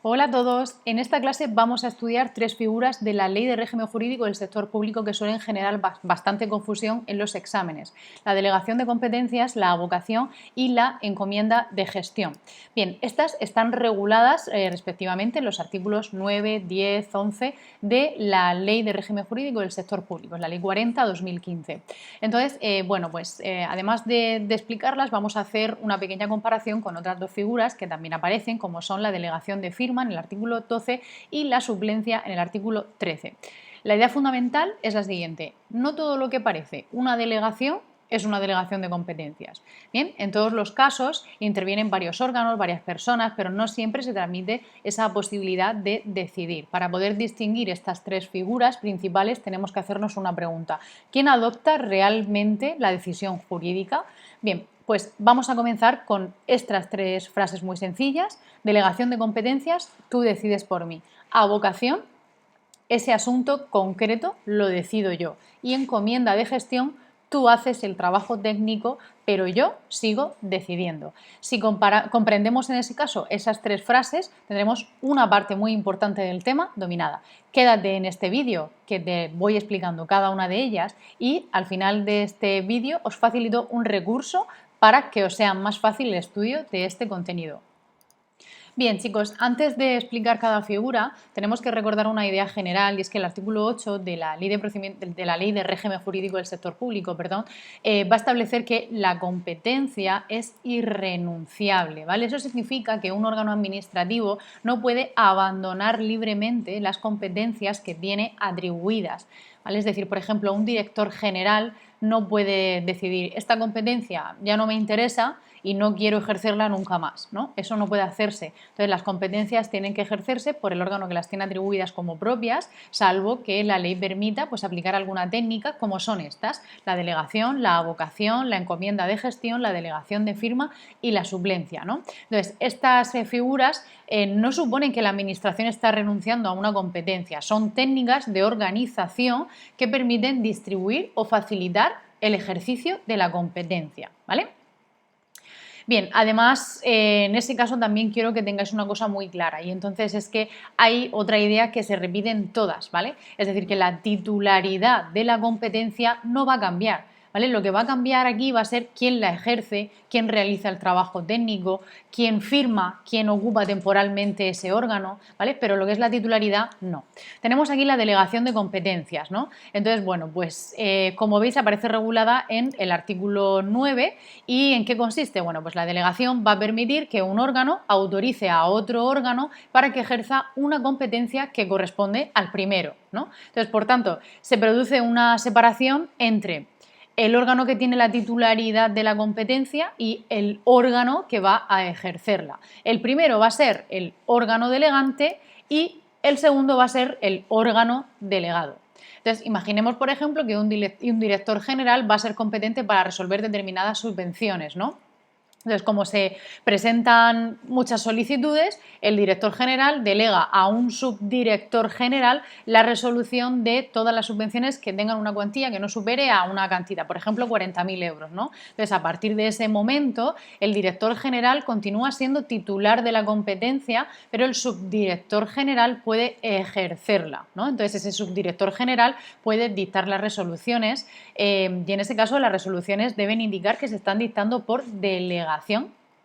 Hola a todos. En esta clase vamos a estudiar tres figuras de la Ley de Régimen Jurídico del Sector Público que suelen generar bastante confusión en los exámenes: la delegación de competencias, la avocación y la encomienda de gestión. Bien, estas están reguladas respectivamente en los artículos 9, 10, 11 de la Ley de Régimen Jurídico del Sector Público, es la Ley 40/2015. Entonces, además de explicarlas, vamos a hacer una pequeña comparación con otras dos figuras que también aparecen, como son la delegación de firma en el artículo 12 y la suplencia en el artículo 13. La idea fundamental es la siguiente: no todo lo que parece una delegación es una delegación de competencias. Bien, en todos los casos intervienen varios órganos, varias personas, pero no siempre se transmite esa posibilidad de decidir. Para poder distinguir estas tres figuras principales tenemos que hacernos una pregunta: ¿quién adopta realmente la decisión jurídica? Bien, pues vamos a comenzar con estas tres frases muy sencillas. Delegación de competencias: tú decides por mí. Avocación: ese asunto concreto lo decido yo. Y encomienda de gestión: tú haces el trabajo técnico, pero yo sigo decidiendo. Si comprendemos en ese caso esas tres frases, tendremos una parte muy importante del tema dominada. Quédate en este vídeo que te voy explicando cada una de ellas y al final de este vídeo os facilito un recurso para que os sea más fácil el estudio de este contenido. Bien, chicos, antes de explicar cada figura, tenemos que recordar una idea general, y es que el artículo 8 de la Ley de Régimen Jurídico del Sector Público, va a establecer que la competencia es irrenunciable, ¿vale? Eso significa que un órgano administrativo no puede abandonar libremente las competencias que tiene atribuidas, ¿vale? Es decir, por ejemplo, un director general no puede decidir: esta competencia ya no me interesa y no quiero ejercerla nunca más, ¿no? Eso no puede hacerse. Entonces, las competencias tienen que ejercerse por el órgano que las tiene atribuidas como propias, salvo que la ley permita aplicar alguna técnica, como son estas: la delegación, la avocación, la encomienda de gestión, la delegación de firma y la suplencia, ¿no? Entonces, estas figuras no suponen que la administración está renunciando a una competencia, son técnicas de organización que permiten distribuir o facilitar el ejercicio de la competencia, ¿vale? Bien, además, en ese caso también quiero que tengáis una cosa muy clara, y entonces es que hay otra idea que se repite en todas, ¿vale? Es decir, que la titularidad de la competencia no va a cambiar, ¿vale? Lo que va a cambiar aquí va a ser quién la ejerce, quién realiza el trabajo técnico, quién firma, quién ocupa temporalmente ese órgano, ¿vale? Pero lo que es la titularidad, no. Tenemos aquí la delegación de competencias, ¿no? Entonces, bueno, pues como veis, aparece regulada en el artículo 9. ¿Y en qué consiste? Bueno, pues la delegación va a permitir que un órgano autorice a otro órgano para que ejerza una competencia que corresponde al primero, ¿no? Entonces, por tanto, se produce una separación entre el órgano que tiene la titularidad de la competencia y el órgano que va a ejercerla. El primero va a ser el órgano delegante y el segundo va a ser el órgano delegado. Entonces, imaginemos, por ejemplo, que un director general va a ser competente para resolver determinadas subvenciones, ¿no? Entonces, como se presentan muchas solicitudes, el director general delega a un subdirector general la resolución de todas las subvenciones que tengan una cuantía que no supere a una cantidad, por ejemplo, 40.000 euros, ¿no? Entonces, a partir de ese momento, el director general continúa siendo titular de la competencia, pero el subdirector general puede ejercerla, ¿no? Entonces, ese subdirector general puede dictar las resoluciones y en ese caso las resoluciones deben indicar que se están dictando por delegación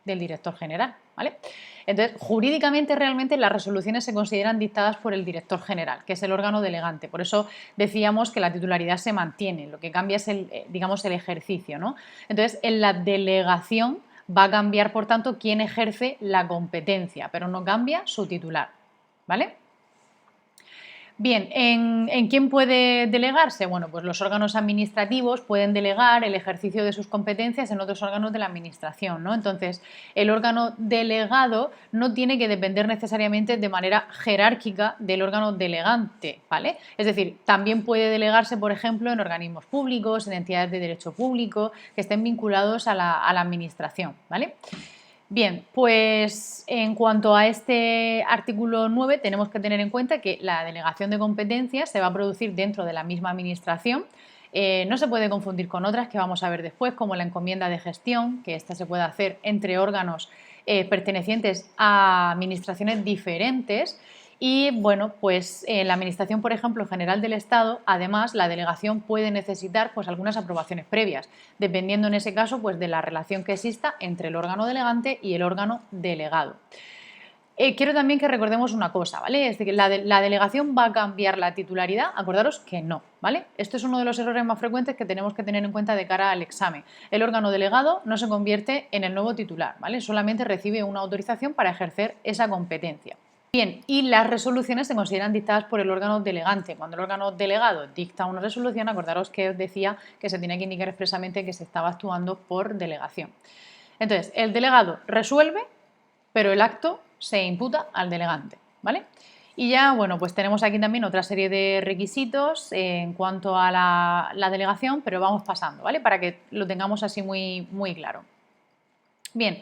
del director general, ¿vale? Entonces, jurídicamente, realmente las resoluciones se consideran dictadas por el director general, que es el órgano delegante. Por eso decíamos que la titularidad se mantiene, lo que cambia es digamos, el ejercicio, ¿no? Entonces, en la delegación va a cambiar, por tanto, quién ejerce la competencia, pero no cambia su titular, ¿vale? Bien, ¿en quién puede delegarse? Bueno, pues los órganos administrativos pueden delegar el ejercicio de sus competencias en otros órganos de la administración, ¿no? Entonces, el órgano delegado no tiene que depender necesariamente de manera jerárquica del órgano delegante, ¿vale? Es decir, también puede delegarse, por ejemplo, en organismos públicos, en entidades de derecho público que estén vinculados a la administración, ¿vale? Bien, pues en cuanto a este artículo 9 tenemos que tener en cuenta que la delegación de competencias se va a producir dentro de la misma administración. No se puede confundir con otras que vamos a ver después, como la encomienda de gestión, que esta se puede hacer entre órganos pertenecientes a administraciones diferentes. Y bueno, pues en la Administración, por ejemplo, General del Estado, además la delegación puede necesitar pues algunas aprobaciones previas, dependiendo en ese caso pues de la relación que exista entre el órgano delegante y el órgano delegado. Quiero también que recordemos una cosa, ¿vale? Es de que la delegación va a cambiar la titularidad, acordaros que no, ¿vale? Esto es uno de los errores más frecuentes que tenemos que tener en cuenta de cara al examen. El órgano delegado no se convierte en el nuevo titular, ¿vale? Solamente recibe una autorización para ejercer esa competencia. Bien, y las resoluciones se consideran dictadas por el órgano delegante. Cuando el órgano delegado dicta una resolución, acordaros que os decía que se tenía que indicar expresamente que se estaba actuando por delegación. Entonces, el delegado resuelve, pero el acto se imputa al delegante, ¿vale? Y ya, bueno, pues tenemos aquí también otra serie de requisitos en cuanto a la delegación, pero vamos pasando, ¿vale? Para que lo tengamos así muy, muy claro. Bien,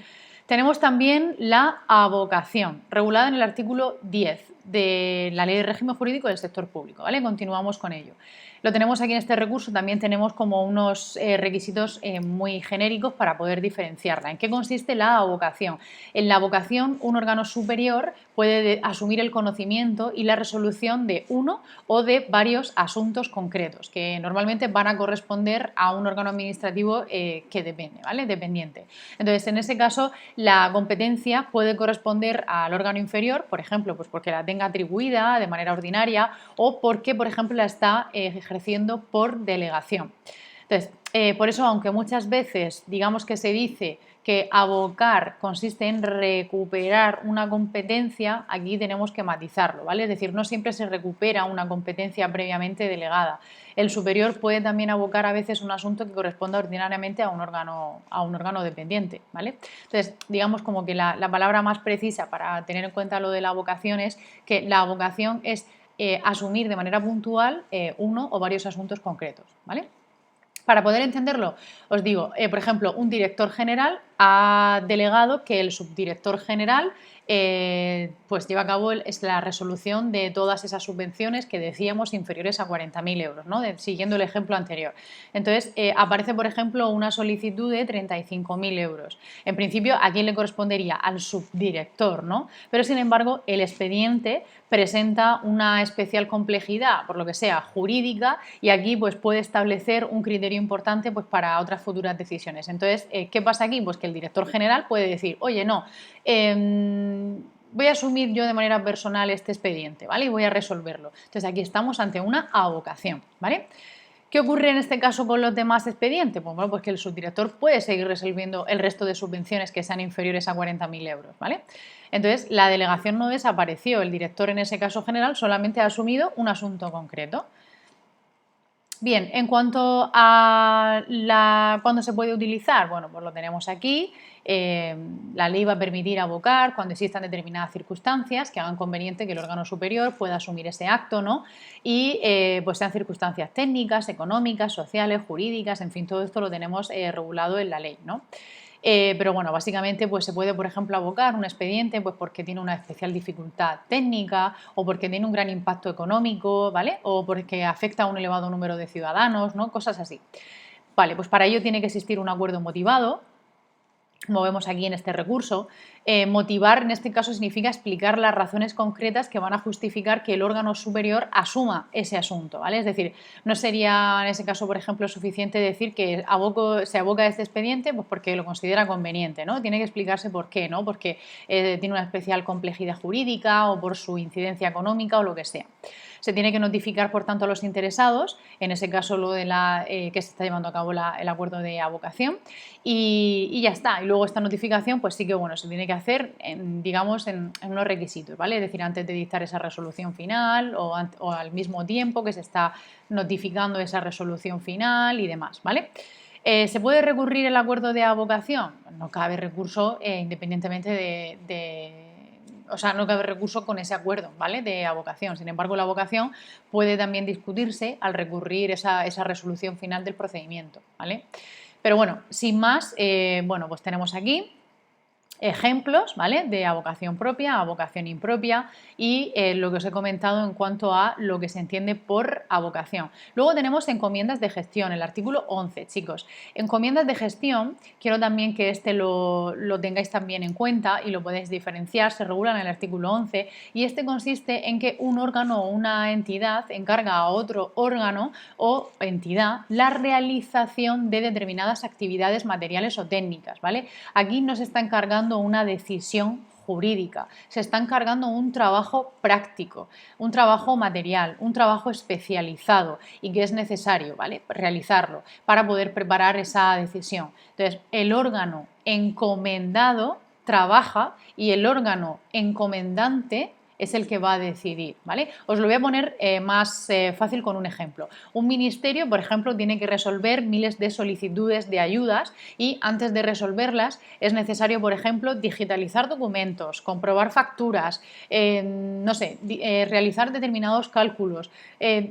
tenemos también la avocación, regulada en el artículo 10 de la Ley de Régimen Jurídico del Sector Público, ¿vale? Continuamos con ello. Lo tenemos aquí en este recurso, también tenemos como unos requisitos muy genéricos para poder diferenciarla. ¿En qué consiste la avocación? En la avocación, un órgano superior puede asumir el conocimiento y la resolución de uno o de varios asuntos concretos, que normalmente van a corresponder a un órgano administrativo que depende, ¿vale? Dependiente. Entonces, en ese caso, la competencia puede corresponder al órgano inferior, por ejemplo, pues porque la tenga atribuida de manera ordinaria o porque, por ejemplo, la está ejerciendo por delegación. Entonces, por eso, aunque muchas veces digamos que se dice que avocar consiste en recuperar una competencia, aquí tenemos que matizarlo, ¿vale? Es decir, no siempre se recupera una competencia previamente delegada. El superior puede también avocar a veces un asunto que corresponda ordinariamente a un órgano dependiente, ¿vale? Entonces, digamos como que la palabra más precisa para tener en cuenta lo de la avocación es que la avocación es asumir de manera puntual uno o varios asuntos concretos, ¿vale? Para poder entenderlo, os digo, por ejemplo, un director general ha delegado que el subdirector general pues lleva a cabo la resolución de todas esas subvenciones que decíamos inferiores a 40.000 euros, ¿no? Siguiendo el ejemplo anterior. Entonces, aparece, por ejemplo, una solicitud de 35.000 euros. En principio, ¿a quién le correspondería? Al subdirector, ¿no? Pero, sin embargo, el expediente presenta una especial complejidad, por lo que sea, jurídica, y aquí pues, puede establecer un criterio importante pues, para otras futuras decisiones. Entonces, ¿qué pasa aquí? Pues que el director general puede decir, oye, no, voy a asumir yo de manera personal este expediente, ¿vale? Y voy a resolverlo. Entonces, aquí estamos ante una avocación, ¿vale? ¿Qué ocurre en este caso con los demás expedientes? Pues, bueno, pues que el subdirector puede seguir resolviendo el resto de subvenciones que sean inferiores a 40.000 euros, ¿vale? Entonces, la delegación no desapareció, el director en ese caso general solamente ha asumido un asunto concreto. Bien, en cuanto a cuándo se puede utilizar, bueno, pues lo tenemos aquí. La ley va a permitir avocar cuando existan determinadas circunstancias que hagan conveniente que el órgano superior pueda asumir ese acto, ¿no? Y pues sean circunstancias técnicas, económicas, sociales, jurídicas, en fin, todo esto lo tenemos regulado en la ley, ¿no? Pero bueno, básicamente pues se puede, por ejemplo, avocar un expediente pues porque tiene una especial dificultad técnica o porque tiene un gran impacto económico, ¿vale? O porque afecta a un elevado número de ciudadanos, ¿no? Cosas así. Vale, pues para ello tiene que existir un acuerdo motivado, como vemos aquí en este recurso. Motivar en este caso significa explicar las razones concretas que van a justificar que el órgano superior asuma ese asunto, ¿vale? Es decir, no sería en ese caso, por ejemplo, suficiente decir que se aboca este expediente pues porque lo considera conveniente, ¿no? Tiene que explicarse por qué, ¿no? Porque tiene una especial complejidad jurídica o por su incidencia económica o lo que sea. Se tiene que notificar, por tanto, a los interesados, en ese caso lo de que se está llevando a cabo el acuerdo de avocación, y ya está. Y luego esta notificación, pues sí que bueno, se tiene que hacer, digamos, en unos requisitos, ¿vale? Es decir, antes de dictar esa resolución final o al mismo tiempo que se está notificando esa resolución final y demás, ¿vale? ¿Se puede recurrir el acuerdo de avocación? No cabe recurso independientemente o sea, no cabe recurso con ese acuerdo, ¿vale? De avocación. Sin embargo, la avocación puede también discutirse al recurrir esa resolución final del procedimiento, ¿vale? Pero bueno, sin más, bueno, pues tenemos aquí ejemplos, ¿vale? De avocación propia, avocación impropia y lo que os he comentado en cuanto a lo que se entiende por avocación. Luego tenemos encomiendas de gestión, el artículo 11, chicos. Encomiendas de gestión, quiero también que lo tengáis también en cuenta y lo podéis diferenciar, se regula en el artículo 11 y este consiste en que un órgano o una entidad encarga a otro órgano o entidad la realización de determinadas actividades materiales o técnicas, ¿vale? Aquí no se está encargando una decisión jurídica, se está encargando un trabajo práctico, un trabajo material, un trabajo especializado y que es necesario, ¿vale? Realizarlo para poder preparar esa decisión. Entonces, el órgano encomendado trabaja y el órgano encomendante es el que va a decidir, ¿vale? Os lo voy a poner más fácil con un ejemplo. Un ministerio, por ejemplo, tiene que resolver miles de solicitudes de ayudas y antes de resolverlas es necesario, por ejemplo, digitalizar documentos, comprobar facturas, no sé, realizar determinados cálculos,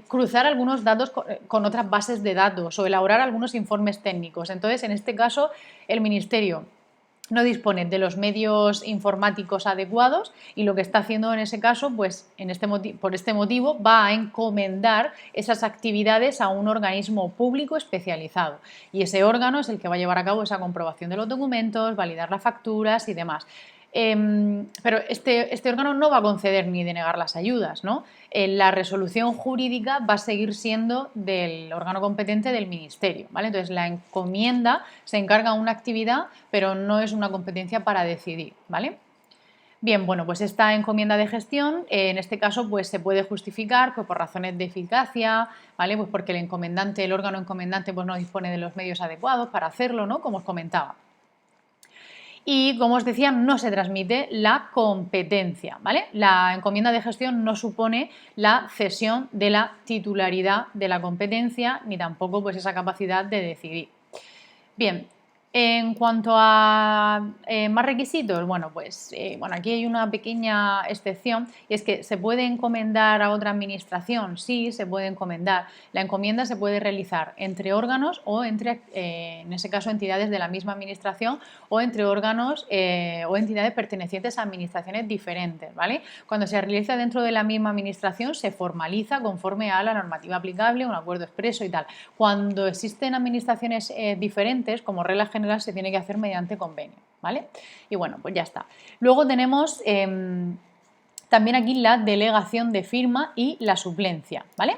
cruzar algunos datos con otras bases de datos o elaborar algunos informes técnicos. Entonces, en este caso, el ministerio no dispone de los medios informáticos adecuados y lo que está haciendo en ese caso, pues por este motivo va a encomendar esas actividades a un organismo público especializado y ese órgano es el que va a llevar a cabo esa comprobación de los documentos, validar las facturas y demás. Pero este órgano no va a conceder ni denegar las ayudas, ¿no? La resolución jurídica va a seguir siendo del órgano competente del ministerio, ¿vale? Entonces la encomienda se encarga de una actividad, pero no es una competencia para decidir, ¿vale? Bien, bueno, pues esta encomienda de gestión, en este caso, pues se puede justificar pues, por razones de eficacia, ¿vale? Pues porque el órgano encomendante, pues no dispone de los medios adecuados para hacerlo, ¿no? Como os comentaba. Y, como os decía, no se transmite la competencia, ¿vale? La encomienda de gestión no supone la cesión de la titularidad de la competencia ni tampoco pues, esa capacidad de decidir. Bien, en cuanto a más requisitos, bueno, aquí hay una pequeña excepción y es que se puede encomendar a otra administración, sí, se puede encomendar. La encomienda se puede realizar entre órganos o entre, en ese caso, entidades de la misma administración o entre órganos o entidades pertenecientes a administraciones diferentes, ¿vale? Cuando se realiza dentro de la misma administración se formaliza conforme a la normativa aplicable, un acuerdo expreso y tal. Cuando existen administraciones diferentes, como regla general, se tiene que hacer mediante convenio, ¿vale? Y bueno, pues ya está. Luego tenemos también aquí la delegación de firma y la suplencia, ¿vale?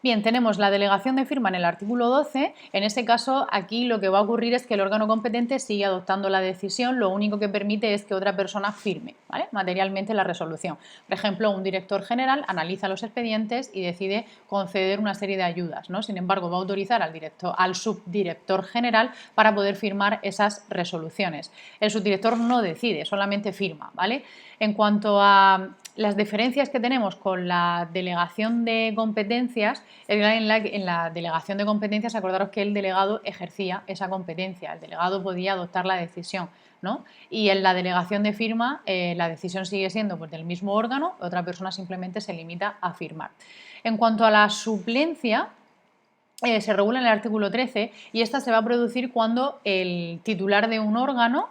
Bien, tenemos la delegación de firma en el artículo 12. En este caso, aquí lo que va a ocurrir es que el órgano competente sigue adoptando la decisión, lo único que permite es que otra persona firme, ¿vale? Materialmente la resolución. Por ejemplo, un director general analiza los expedientes y decide conceder una serie de ayudas, ¿no? Sin embargo, va a autorizar al subdirector general para poder firmar esas resoluciones. El subdirector no decide, solamente firma, ¿vale? En cuanto a las diferencias que tenemos con la delegación de competencias, en la delegación de competencias, acordaros que el delegado ejercía esa competencia, el delegado podía adoptar la decisión, ¿no? Y en la delegación de firma, la decisión sigue siendo pues, del mismo órgano, otra persona simplemente se limita a firmar. En cuanto a la suplencia, se regula en el artículo 13 y esta se va a producir cuando el titular de un órgano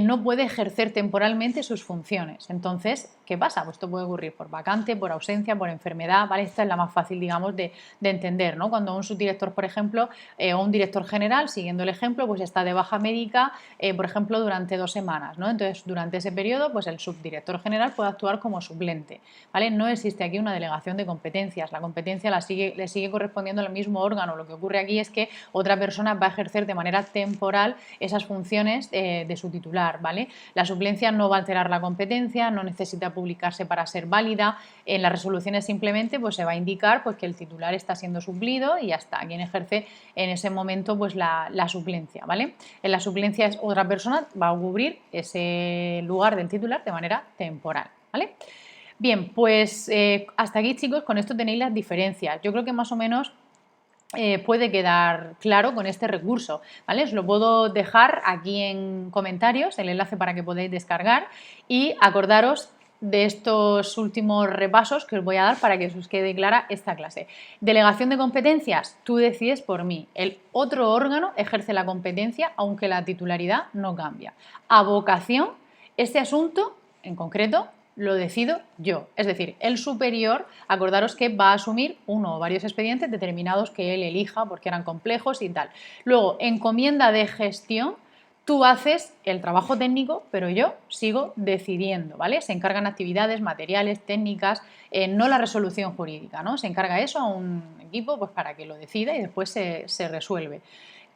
no puede ejercer temporalmente sus funciones. Entonces, ¿qué pasa? Pues esto puede ocurrir por vacante, por ausencia, por enfermedad, ¿vale? Esta es la más fácil, digamos, de entender, ¿no? Cuando un subdirector, por ejemplo, o un director general, siguiendo el ejemplo, pues está de baja médica, por ejemplo, durante 2 semanas, ¿no? Entonces, durante ese periodo, pues el subdirector general puede actuar como suplente, ¿vale? No existe aquí una delegación de competencias, la competencia le sigue correspondiendo al mismo órgano. Lo que ocurre aquí es que otra persona va a ejercer de manera temporal esas funciones de su titular, ¿vale? La suplencia no va a alterar la competencia, no necesita publicarse para ser válida. En las resoluciones simplemente pues, se va a indicar pues, que el titular está siendo suplido y ya está. Quien ejerce en ese momento pues, la suplencia, ¿vale? En la suplencia es otra persona, va a cubrir ese lugar del titular de manera temporal, ¿vale? Bien, pues hasta aquí, chicos, con esto tenéis las diferencias. Yo creo que más o menos puede quedar claro con este recurso, ¿vale? Os lo puedo dejar aquí en comentarios, el enlace para que podáis descargar y acordaros de estos últimos repasos que os voy a dar para que os quede clara esta clase. Delegación de competencias, tú decides por mí. El otro órgano ejerce la competencia aunque la titularidad no cambia. Avocación, este asunto en concreto lo decido yo. Es decir, el superior, acordaros que va a asumir uno o varios expedientes determinados que él elija porque eran complejos y tal. Luego, encomienda de gestión, tú haces el trabajo técnico, pero yo sigo decidiendo, ¿vale? Se encargan actividades, materiales, técnicas, no la resolución jurídica, ¿no? Se encarga eso a un equipo pues, para que lo decida y después se resuelve.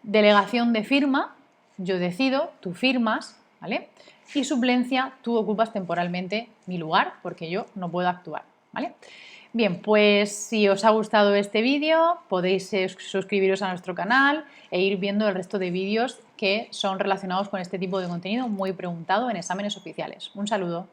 Delegación de firma, yo decido, tú firmas, ¿vale? Y suplencia, tú ocupas temporalmente mi lugar porque yo no puedo actuar, ¿vale? Bien, pues si os ha gustado este vídeo podéis suscribiros a nuestro canal e ir viendo el resto de vídeos que son relacionados con este tipo de contenido muy preguntado en exámenes oficiales. Un saludo.